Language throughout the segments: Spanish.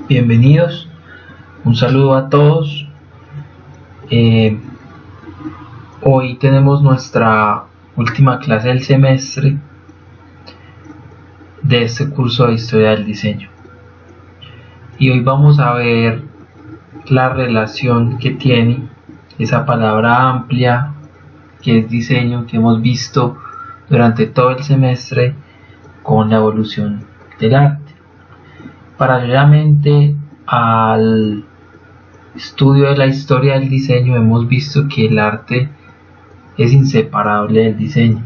Bienvenidos, un saludo a todos. Hoy tenemos nuestra última clase del semestre de este curso de Historia del Diseño. Y hoy vamos a ver la relación que tiene esa palabra amplia que es diseño, que hemos visto durante todo el semestre, con la evolución del arte. Paralelamente al estudio de la historia del diseño, hemos visto que el arte es inseparable del diseño.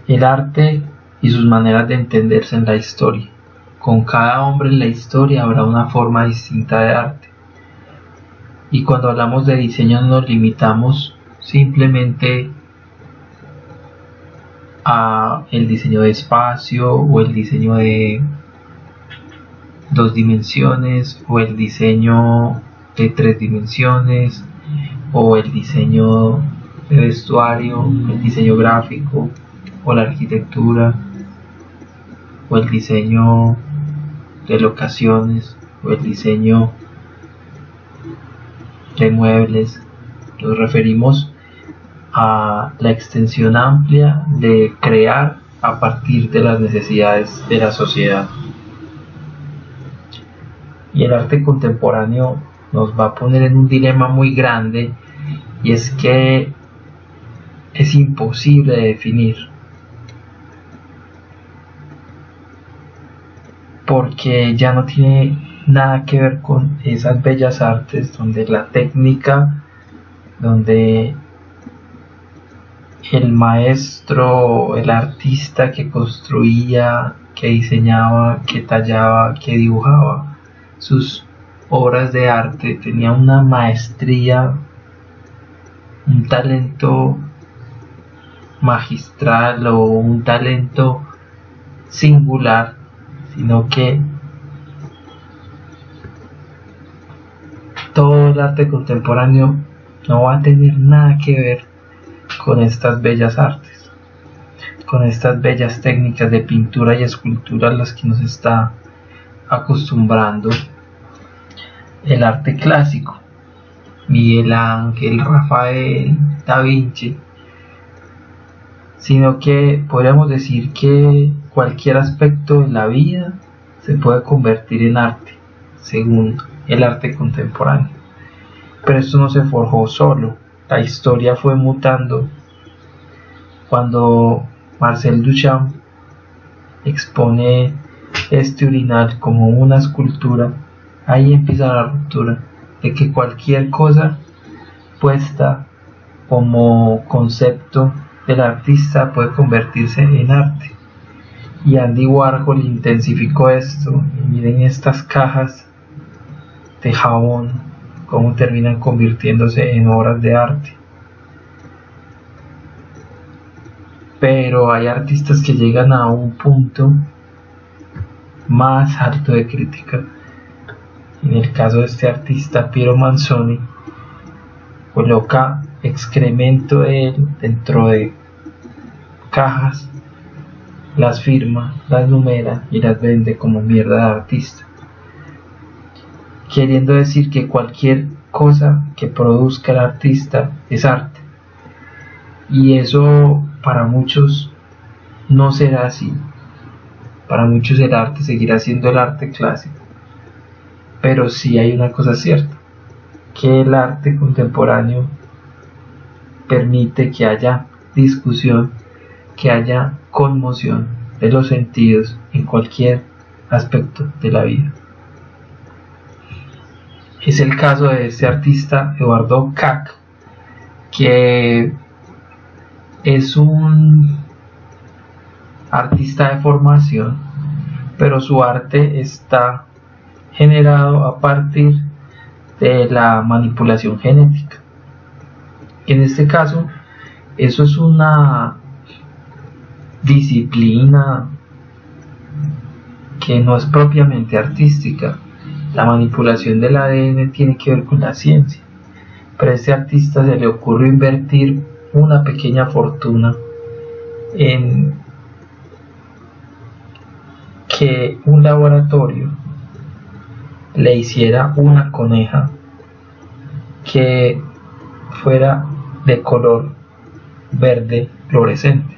El arte y sus maneras de entenderse en la historia. Con cada hombre en la historia habrá una forma distinta de arte. Y cuando hablamos de diseño no nos limitamos simplemente a el diseño de espacio o el diseño de dos dimensiones o el diseño de tres dimensiones o el diseño de vestuario, el diseño gráfico o la arquitectura o el diseño de locaciones o el diseño de muebles. Nos referimos a la extensión amplia de crear a partir de las necesidades de la sociedad. Y el arte contemporáneo nos va a poner en un dilema muy grande, y es que es imposible de definir, porque ya no tiene nada que ver con esas bellas artes donde la técnica, donde el maestro, el artista que construía, que diseñaba, que tallaba, que dibujaba sus obras de arte, tenía una maestría, un talento magistral o un talento singular, sino que todo el arte contemporáneo no va a tener nada que ver con estas bellas artes, con estas bellas técnicas de pintura y escultura a las que nos está acostumbrando el arte clásico, Miguel Ángel, Rafael, Da Vinci, sino que podríamos decir que cualquier aspecto de la vida se puede convertir en arte, según el arte contemporáneo. Pero esto no se forjó solo, la historia fue mutando. Cuando Marcel Duchamp expone este urinal como una escultura, ahí empieza la ruptura de que cualquier cosa puesta como concepto del artista puede convertirse en arte. Y Andy Warhol intensificó esto, y miren estas cajas de jabón cómo terminan convirtiéndose en obras de arte. Pero hay artistas que llegan a un punto más alto de crítica. En el caso de este artista, Piero Manzoni, coloca excremento de él dentro de cajas, las firma, las numera y las vende como mierda de artista, queriendo decir que cualquier cosa que produzca el artista es arte. Y eso para muchos no será así. Para muchos el arte seguirá siendo el arte clásico. Pero sí hay una cosa cierta, que el arte contemporáneo permite que haya discusión, que haya conmoción de los sentidos en cualquier aspecto de la vida. Es el caso de este artista Eduardo Kac, que es un artista de formación, pero su arte está generado a partir de la manipulación genética. En este caso, eso es una disciplina que no es propiamente artística. La manipulación del ADN tiene que ver con la ciencia, pero a este artista se le ocurrió invertir una pequeña fortuna en que un laboratorio le hiciera una coneja que fuera de color verde fluorescente.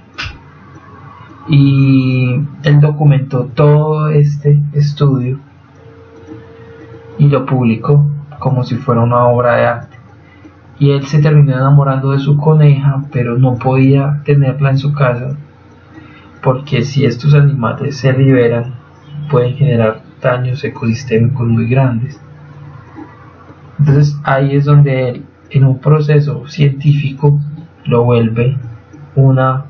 Y él documentó todo este estudio y lo publicó como si fuera una obra de arte. Y él se terminó enamorando de su coneja, pero no podía tenerla en su casa porque si estos animales se liberan pueden generar daños ecosistémicos muy grandes. Entonces ahí es donde él, en un proceso científico, lo vuelve una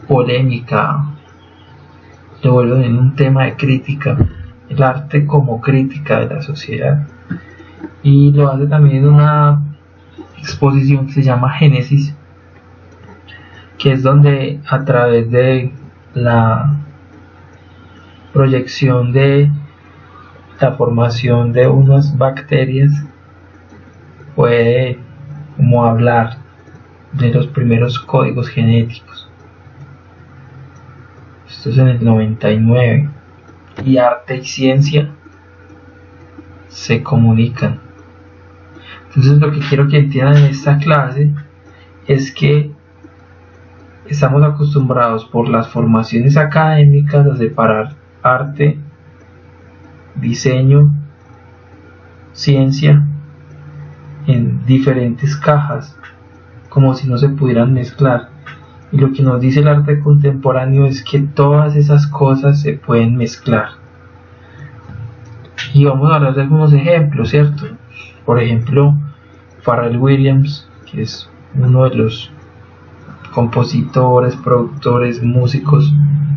polémica, lo vuelve en un tema de crítica, el arte como crítica de la sociedad, y lo hace también en una exposición que se llama Génesis, que es donde a través de la proyección de la formación de unas bacterias puede como hablar de los primeros códigos genéticos. Esto es en el 99, y arte y ciencia se comunican. Entonces lo que quiero que entiendan en esta clase es que estamos acostumbrados por las formaciones académicas a separar arte, diseño, ciencia en diferentes cajas, como si no se pudieran mezclar. Y lo que nos dice el arte contemporáneo es que todas esas cosas se pueden mezclar. Y vamos a hablar de algunos ejemplos, ¿cierto? Por ejemplo, Pharrell Williams, que es uno de los compositores, productores, músicos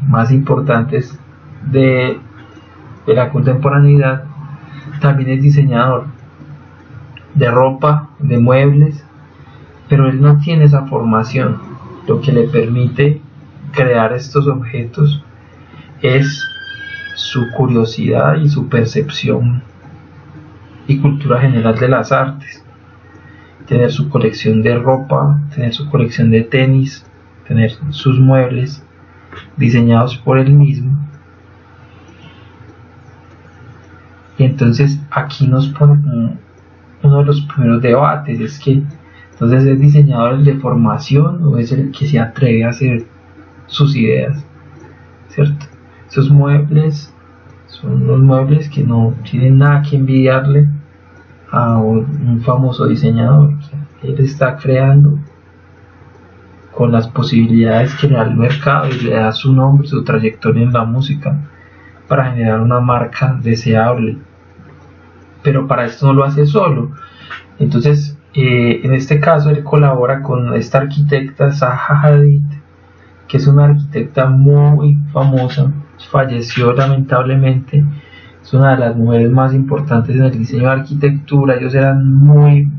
más importantes de la contemporaneidad, también es diseñador de ropa, de muebles, pero él no tiene esa formación. Lo que le permite crear estos objetos es su curiosidad y su percepción y cultura general de las artes. Tener su colección de ropa, tener su colección de tenis, tener sus muebles diseñados por él mismo. Y entonces aquí nos pone uno de los primeros debates, es que entonces es diseñador el de formación o es el que se atreve a hacer sus ideas, ¿cierto? Esos muebles son unos muebles que no tienen nada que envidiarle a un famoso diseñador. Él está creando con las posibilidades que le da el mercado y le da su nombre, su trayectoria en la música para generar una marca deseable. Pero para esto no lo hace solo. Entonces, en este caso, él colabora con esta arquitecta Zaha Hadid, que es una arquitecta muy famosa, falleció lamentablemente. Es una de las mujeres más importantes en el diseño de arquitectura. Ellos eran muy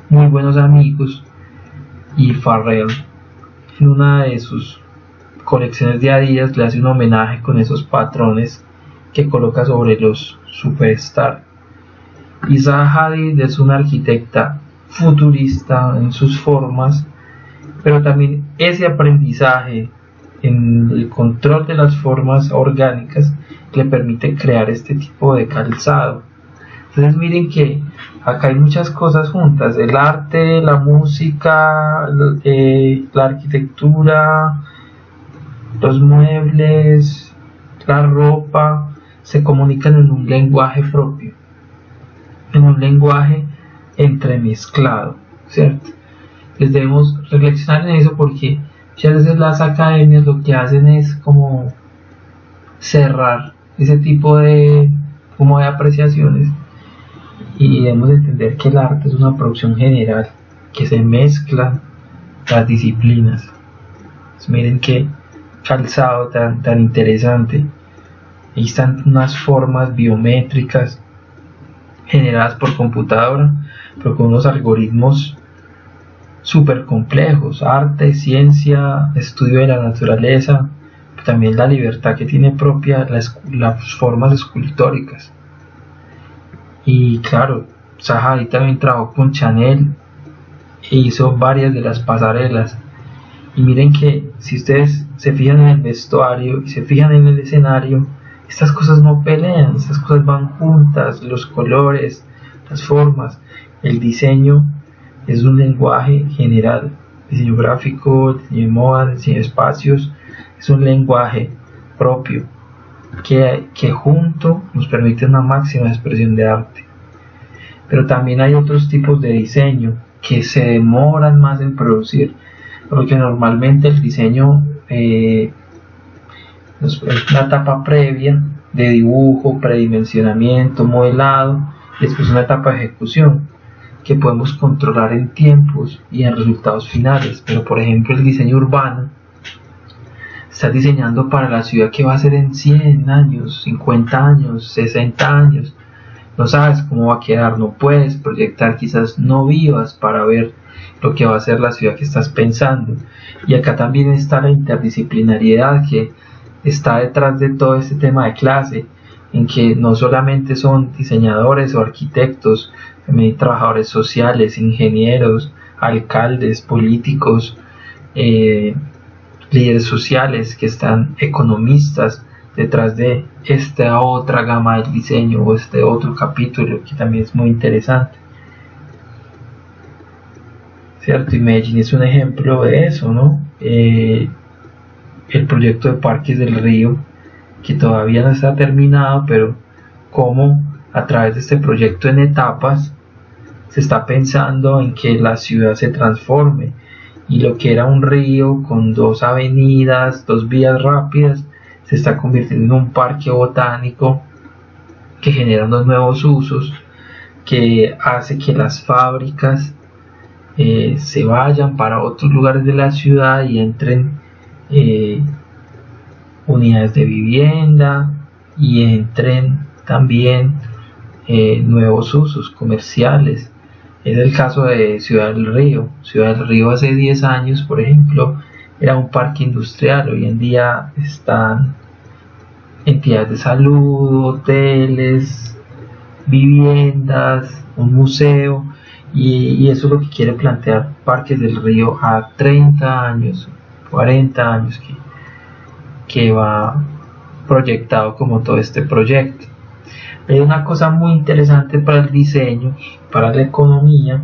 buenos amigos, y Pharrell en una de sus colecciones de Adidas le hace un homenaje con esos patrones que coloca sobre los Superstar. Y Zaha Hadid es una arquitecta futurista en sus formas, pero también ese aprendizaje en el control de las formas orgánicas le permite crear este tipo de calzado. Entonces miren que acá hay muchas cosas juntas: el arte, la música, la arquitectura, los muebles, la ropa, se comunican en un lenguaje propio, en un lenguaje entremezclado, ¿cierto? Les debemos reflexionar en eso, porque muchas veces las academias lo que hacen es como cerrar ese tipo de apreciaciones, y debemos entender que el arte es una producción general, que se mezclan las disciplinas. Entonces, miren qué calzado tan interesante. Ahí están unas formas biométricas generadas por computadora, pero con unos algoritmos súper complejos: arte, ciencia, estudio de la naturaleza, también la libertad que tiene propia las formas escultóricas. Y claro, Zaha Hadid también trabajó con Chanel e hizo varias de las pasarelas. Y miren que si ustedes se fijan en el vestuario y se fijan en el escenario, Estas cosas no pelean, estas cosas van juntas, los colores, las formas, el diseño es un lenguaje general, diseño gráfico, diseño de moda, diseño de espacios, es un lenguaje propio que junto nos permite una máxima expresión de arte. Pero también hay otros tipos de diseño que se demoran más en producir, porque normalmente el diseño es una etapa previa de dibujo, predimensionamiento, modelado, y después una etapa de ejecución que podemos controlar en tiempos y en resultados finales. Pero por ejemplo el diseño urbano, estás diseñando para la ciudad que va a ser en 100 años, 50 años, 60 años, no sabes cómo va a quedar, no puedes proyectar, quizás no vivas para ver lo que va a ser la ciudad que estás pensando. Y acá también está la interdisciplinariedad que está detrás de todo este tema de clase, en que no solamente son diseñadores o arquitectos, también hay trabajadores sociales, ingenieros, alcaldes, políticos, líderes sociales, que están economistas detrás de esta otra gama del diseño o este otro capítulo que también es muy interesante, ¿cierto? Y Medellín es un ejemplo de eso, ¿no? El proyecto de Parques del Río, que todavía no está terminado, pero como a través de este proyecto en etapas se está pensando en que la ciudad se transforme, y lo que era un río con 2 avenidas, 2 vías rápidas, se está convirtiendo en un parque botánico que genera unos nuevos usos, que hace que las fábricas se vayan para otros lugares de la ciudad y entren unidades de vivienda y entren también nuevos usos comerciales. Es el caso de Ciudad del Río. Ciudad del Río hace 10 años, por ejemplo, era un parque industrial. Hoy en día están entidades de salud, hoteles, viviendas, un museo, y eso es lo que quiere plantear Parques del Río a 30 años, 40 años que va proyectado como todo este proyecto. Hay una cosa muy interesante para el diseño, para la economía,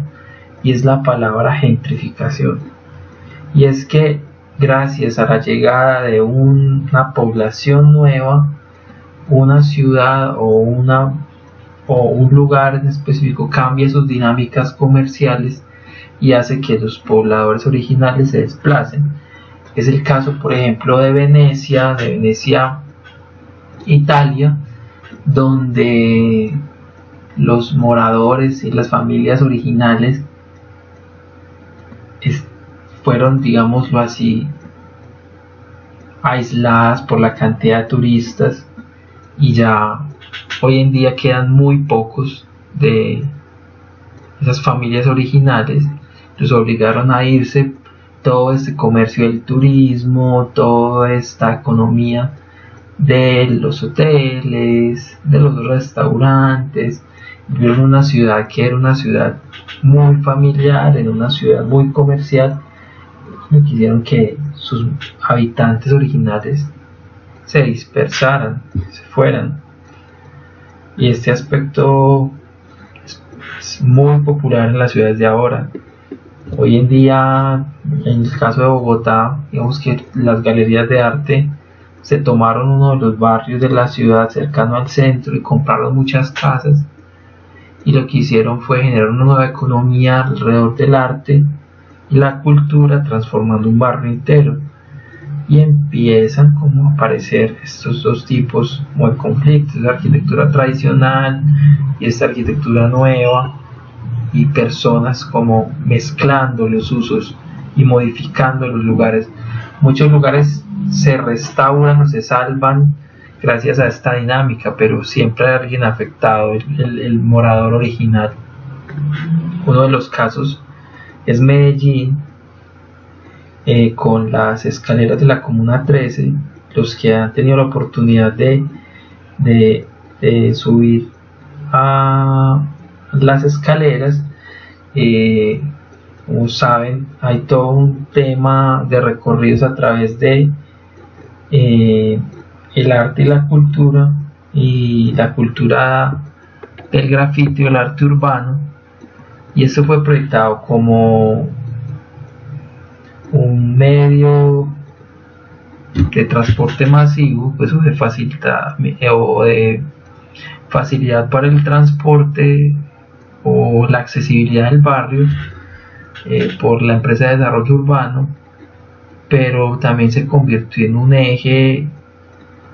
y es la palabra gentrificación. Y es que gracias a la llegada de una población nueva, una ciudad o un lugar en específico cambia sus dinámicas comerciales y hace que los pobladores originales se desplacen. Es el caso, por ejemplo, de Venecia, Italia, donde los moradores y las familias originales fueron, digámoslo así, aisladas por la cantidad de turistas, y ya hoy en día quedan muy pocos de esas familias originales. Los obligaron a irse. Todo este comercio del turismo, toda esta economía de los hoteles, de los restaurantes, vivieron en una ciudad que era una ciudad muy familiar, en una ciudad muy comercial, y quisieron que sus habitantes originales se dispersaran, se fueran. Y este aspecto es muy popular en las ciudades de ahora. Hoy en día, en el caso de Bogotá, digamos que las galerías de arte se tomaron uno de los barrios de la ciudad cercano al centro y compraron muchas casas, y lo que hicieron fue generar una nueva economía alrededor del arte y la cultura, transformando un barrio entero, y empiezan como a aparecer estos dos tipos muy conflictos: la arquitectura tradicional y esta arquitectura nueva, y personas como mezclando los usos y modificando los lugares. Muchos lugares se restauran o se salvan gracias a esta dinámica, pero siempre hay alguien afectado, el morador original. Uno de los casos es Medellín, con las escaleras de la Comuna 13. Los que han tenido la oportunidad de subir a las escaleras, como saben, hay todo un tema de recorridos a través de el arte y la cultura del grafiti o el arte urbano, y esto fue proyectado como un medio de transporte masivo, pues, o de facilidad para el transporte o la accesibilidad del barrio, por la empresa de desarrollo urbano, pero también se convirtió en un eje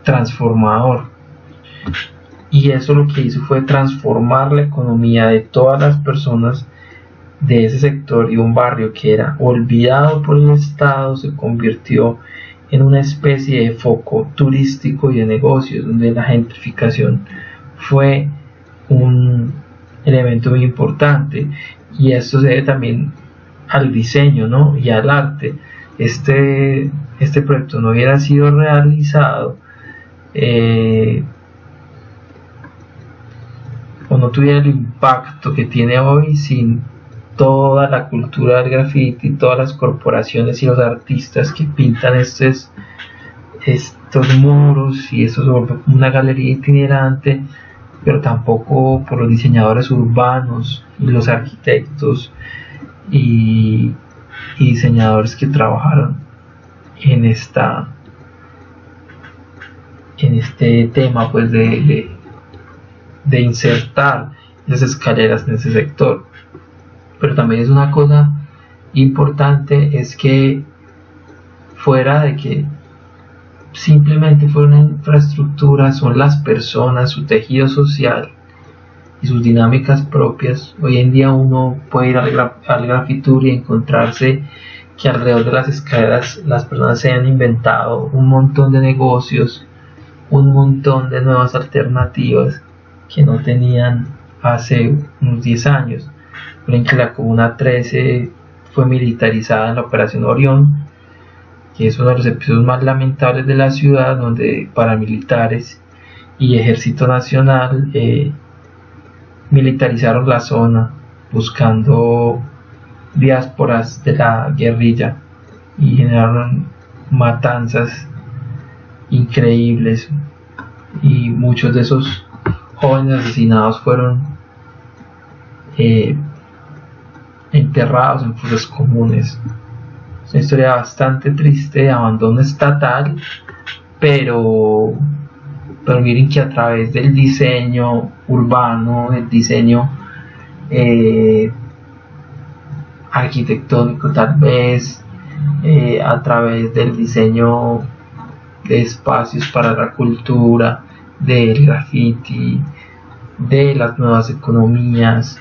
transformador, y eso lo que hizo fue transformar la economía de todas las personas de ese sector, y un barrio que era olvidado por el Estado se convirtió en una especie de foco turístico y de negocios, donde la gentrificación fue un elemento muy importante. Y esto se debe también al diseño, ¿no?, y al arte. Este proyecto no hubiera sido realizado o no tuviera el impacto que tiene hoy sin toda la cultura del graffiti, todas las corporaciones y los artistas que pintan estos muros, y eso se vuelve como una galería itinerante, pero tampoco por los diseñadores urbanos y los arquitectos y diseñadores que trabajaron en este tema, pues, de insertar las escaleras en ese sector. Pero también es una cosa importante, es que fuera de que simplemente fuera una infraestructura, son las personas, su tejido social y sus dinámicas propias. Hoy en día uno puede ir al Grafitour y encontrarse que alrededor de las escaleras las personas se han inventado un montón de negocios, un montón de nuevas alternativas que no tenían hace unos 10 años. En que la Comuna 13 fue militarizada en la Operación Orión, que es uno de los episodios más lamentables de la ciudad, donde paramilitares y Ejército Nacional militarizaron la zona buscando diásporas de la guerrilla, y generaron matanzas increíbles, y muchos de esos jóvenes asesinados fueron enterrados en fosas comunes. Es una historia bastante triste de abandono estatal, pero miren que a través del diseño urbano, del diseño arquitectónico, tal vez a través del diseño de espacios para la cultura, del graffiti, de las nuevas economías,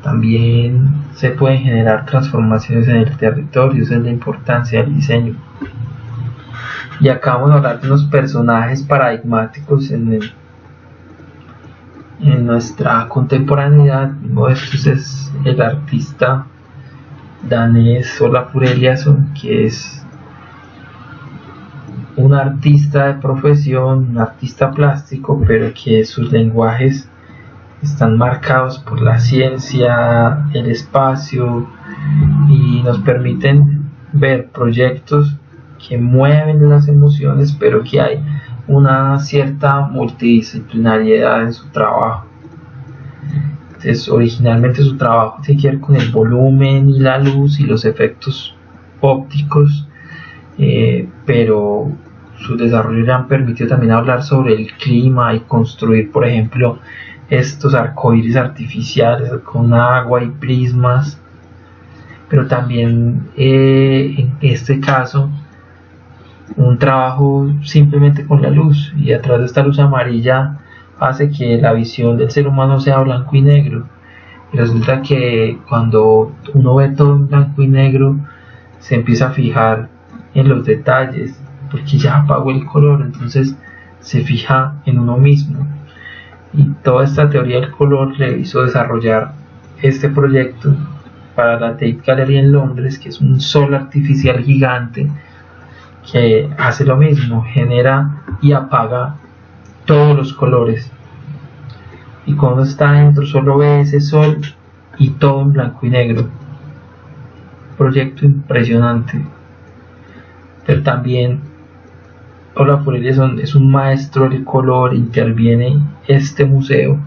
también se pueden generar transformaciones en el territorio. Esa es la importancia del diseño. Y acá vamos a hablar de unos personajes paradigmáticos en nuestra contemporaneidad. Uno de estos es el artista danés Olafur Eliasson, que es un artista de profesión, un artista plástico, pero que sus lenguajes están marcados por la ciencia, el espacio, y nos permiten ver proyectos que mueven las emociones, pero que hay una cierta multidisciplinariedad en su trabajo. Entonces, originalmente su trabajo tiene que ver con el volumen y la luz y los efectos ópticos, pero su desarrollo le han permitido también hablar sobre el clima y construir, por ejemplo, estos arcoíris artificiales con agua y prismas, pero también en este caso un trabajo simplemente con la luz, y a través de esta luz amarilla hace que la visión del ser humano sea blanco y negro, y resulta que cuando uno ve todo en blanco y negro se empieza a fijar en los detalles, porque ya apagó el color, entonces se fija en uno mismo. Y toda esta teoría del color le hizo desarrollar este proyecto para la Tate Gallery en Londres, que es un sol artificial gigante que hace lo mismo, genera y apaga todos los colores, y cuando está dentro solo ve ese sol y todo en blanco y negro. Proyecto impresionante. Pero también Olafur Eliasson es un maestro del color. Interviene este museo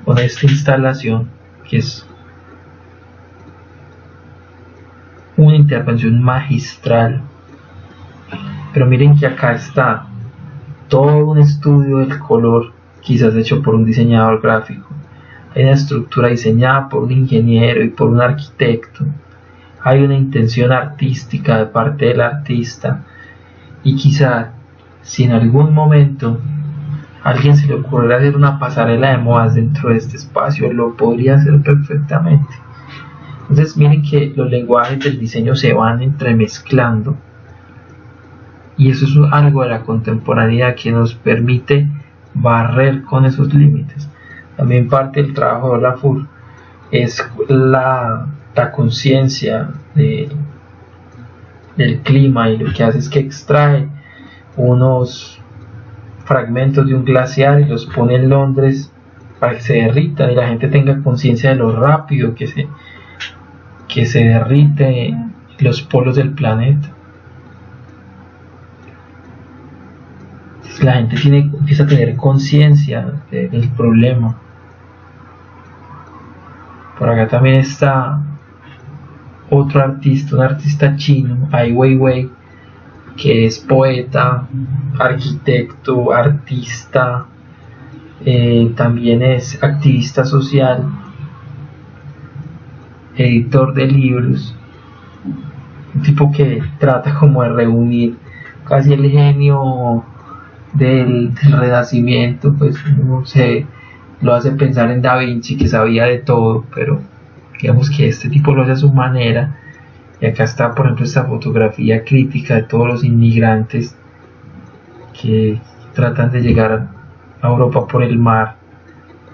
con esta instalación que es una intervención magistral. Pero miren que acá está todo un estudio del color, quizás hecho por un diseñador gráfico. Hay una estructura diseñada por un ingeniero y por un arquitecto. Hay una intención artística de parte del artista. Y quizá si en algún momento a alguien se le ocurriera hacer una pasarela de modas dentro de este espacio, lo podría hacer perfectamente. Entonces miren que los lenguajes del diseño se van entremezclando, y eso es algo de la contemporaneidad que nos permite barrer con esos límites. También parte del trabajo de Olafur es la conciencia del clima, y lo que hace es que extrae unos fragmentos de un glaciar y los pone en Londres para que se derritan y la gente tenga conciencia de lo rápido que se derrite los polos del planeta. Entonces la gente empieza a tener conciencia del problema. Por acá también está otro artista, un artista chino, Ai Weiwei, que es poeta, arquitecto, artista, también es activista social, editor de libros, un tipo que trata como de reunir casi el genio del Renacimiento. Pues uno se lo hace pensar en Da Vinci, que sabía de todo, pero digamos que este tipo lo hace a su manera. Y acá está, por ejemplo, esta fotografía crítica de todos los inmigrantes que tratan de llegar a Europa por el mar,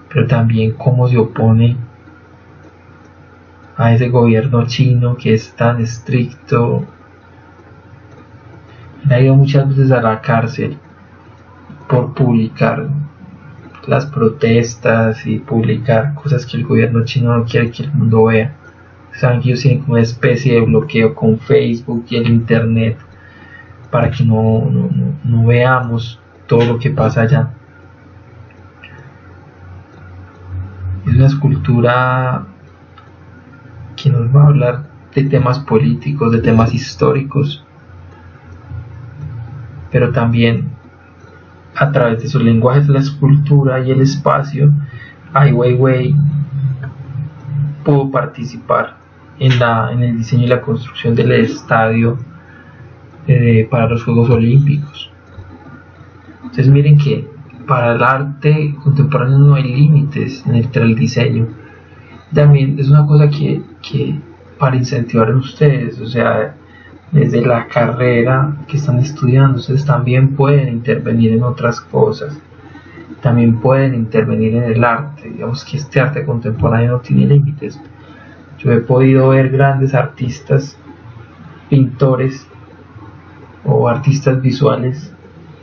pero también cómo se opone a ese gobierno chino que es tan estricto. Él ha ido muchas veces a la cárcel por publicar las protestas y publicar cosas que el gobierno chino no quiere que el mundo vea. Saben que ellos tienen como una especie de bloqueo con Facebook y el internet para que no veamos todo lo que pasa allá. Es una escultura que nos va a hablar de temas políticos, de temas históricos, pero también a través de sus lenguajes de la escultura y el espacio. Ai Weiwei pudo participar en el diseño y la construcción del estadio para los Juegos Olímpicos. Entonces miren que para el arte contemporáneo no hay límites entre el diseño. También es una cosa que para incentivar a ustedes, o sea, desde la carrera que están estudiando, ustedes también pueden intervenir en otras cosas, también pueden intervenir en el arte. Digamos que este arte contemporáneo no tiene límites. Yo he podido ver grandes artistas, pintores o artistas visuales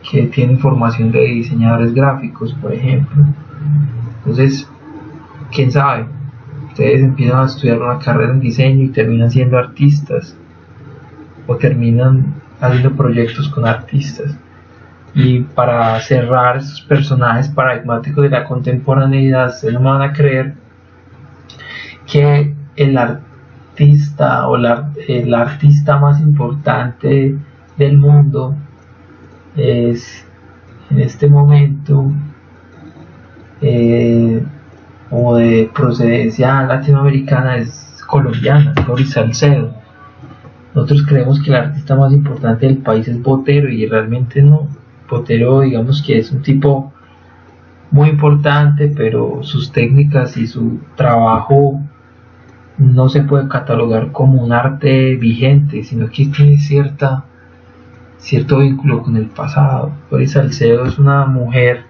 que tienen formación de diseñadores gráficos, por ejemplo. Entonces, quién sabe, ustedes empiezan a estudiar una carrera en diseño y terminan siendo artistas, o terminan haciendo proyectos con artistas. Y para cerrar estos personajes paradigmáticos de la contemporaneidad, ustedes no me van a creer que el artista o el artista más importante del mundo es en este momento o de procedencia latinoamericana, es colombiana, es Doris Salcedo. Nosotros creemos que el artista más importante del país es Botero, y realmente no. Botero, digamos que es un tipo muy importante, pero sus técnicas y su trabajo no se puede catalogar como un arte vigente, sino que tiene cierto vínculo con el pasado. Doris Salcedo es una mujer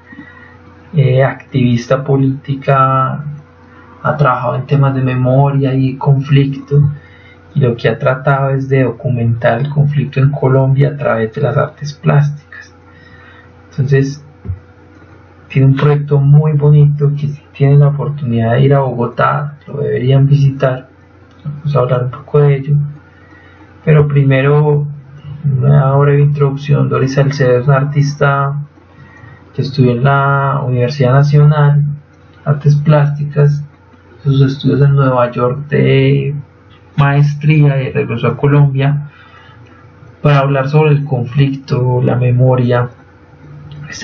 activista política, ha trabajado en temas de memoria y conflicto, y lo que ha tratado es de documentar el conflicto en Colombia a través de las artes plásticas. Entonces tiene un proyecto muy bonito, que si tienen la oportunidad de ir a Bogotá lo deberían visitar. Vamos a hablar un poco de ello, pero primero Una breve introducción. Doris Salcedo es una artista que estudió en la Universidad Nacional Artes Plásticas, sus estudios en Nueva York de maestría, y regresó a Colombia para hablar sobre el conflicto, la memoria.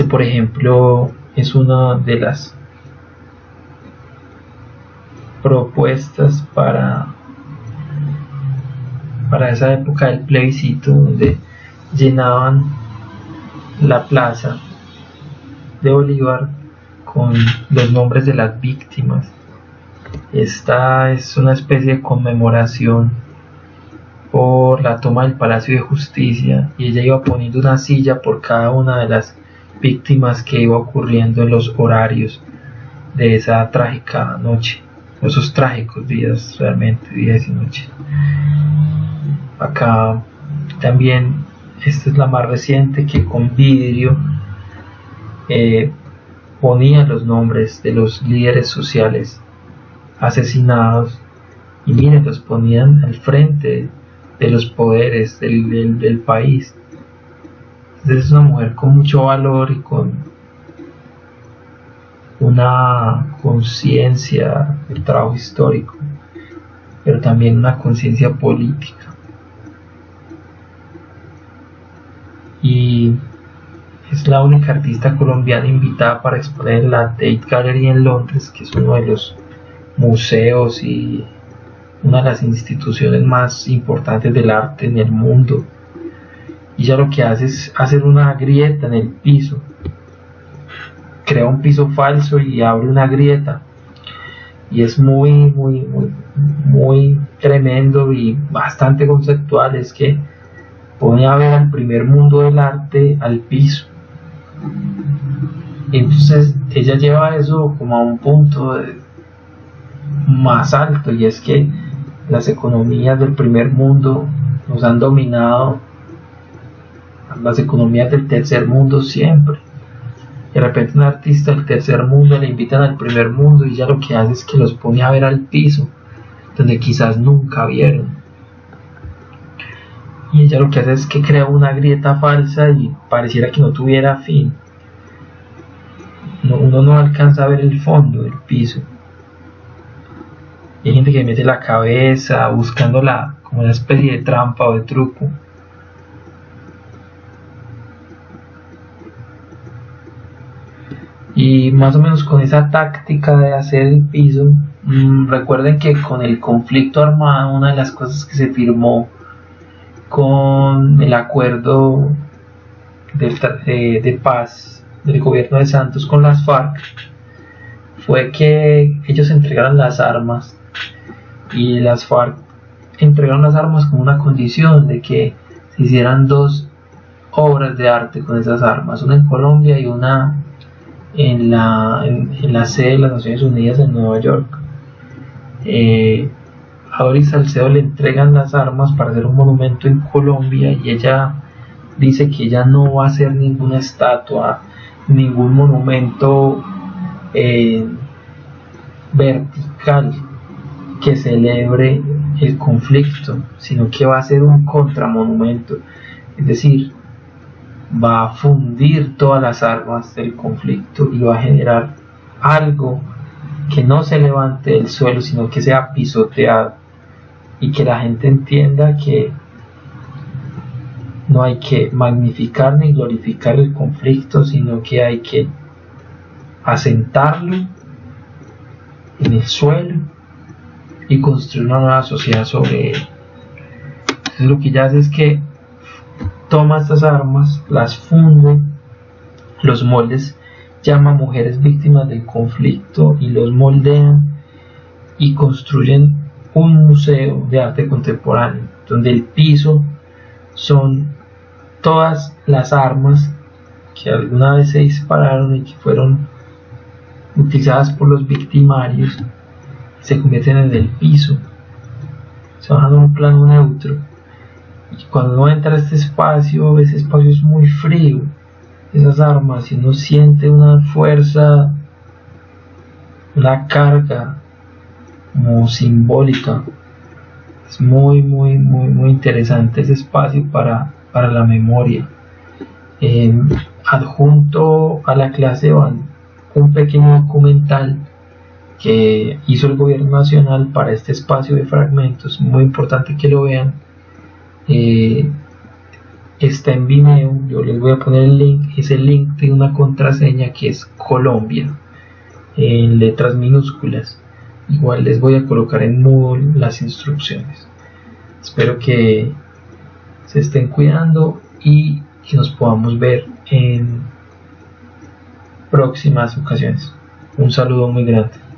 Por ejemplo, es una de las propuestas para esa época del plebiscito, donde llenaban la plaza de Bolívar con los nombres de las víctimas. Esta es una especie de conmemoración por la toma del Palacio de Justicia, y ella iba poniendo una silla por cada una de las víctimas que iba ocurriendo en los horarios de esa trágica noche, esos trágicos días, realmente días y noches. Acá también, esta es la más reciente, que con vidrio ponía los nombres de los líderes sociales asesinados, y miren, los ponían al frente de los poderes del país. Entonces es una mujer con mucho valor y con una conciencia del trabajo histórico, pero también una conciencia política. Y es la única artista colombiana invitada para exponer en la Tate Gallery en Londres, que es uno de los museos y una de las instituciones más importantes del arte en el mundo. Y ya lo que hace es hacer una grieta en el piso, crea un piso falso y abre una grieta, y es muy tremendo y bastante conceptual. Es que pone a ver al primer mundo del arte al piso. Entonces ella lleva eso como a un punto más alto, y es que las economías del primer mundo nos han dominado, las economías del tercer mundo siempre. De repente un artista del tercer mundo le invitan al primer mundo, y ya lo que hace es que los pone a ver al piso, donde quizás nunca vieron. Y ella lo que hace es que crea una grieta falsa y pareciera que no tuviera fin. Uno no alcanza a ver el fondo del piso. Y hay gente que mete la cabeza buscándola como una especie de trampa o de truco. Y más o menos con esa táctica de hacer el piso, recuerden que con el conflicto armado, una de las cosas que se firmó con el acuerdo de paz del gobierno de Santos con las FARC fue que ellos entregaran las armas, y las FARC entregaron las armas con una condición de que se hicieran 2 obras de arte con esas armas, una en Colombia y una en la sede de las Naciones Unidas en Nueva York. A Doris Salcedo le entregan las armas para hacer un monumento en Colombia, y ella dice que ella no va a hacer ninguna estatua, ningún monumento vertical que celebre el conflicto, sino que va a ser un contramonumento, es decir, va a fundir todas las armas del conflicto y va a generar algo que no se levante del suelo, sino que sea pisoteado, y que la gente entienda que no hay que magnificar ni glorificar el conflicto, sino que hay que asentarlo en el suelo y construir una nueva sociedad sobre él. Entonces lo que ella hace es que toma estas armas, las funde, los moldes, llama a mujeres víctimas del conflicto y los moldean, y construyen un museo de arte contemporáneo, donde el piso son todas las armas que alguna vez se dispararon y que fueron utilizadas por los victimarios, se convierten en el piso, se van a un plano neutro. Y cuando uno entra a este espacio, ese espacio es muy frío, esas armas, y uno siente una fuerza, una carga como simbólica. Es muy interesante ese espacio para para la memoria. Adjunto a la clase van un pequeño documental que hizo el gobierno nacional para este espacio de fragmentos, muy importante que lo vean. Está en Vimeo, yo les voy a poner el link, es el link de una contraseña que es Colombia, en letras minúsculas. Igual les voy a colocar en Moodle las instrucciones. Espero que se estén cuidando y que nos podamos ver en próximas ocasiones. Un saludo muy grande.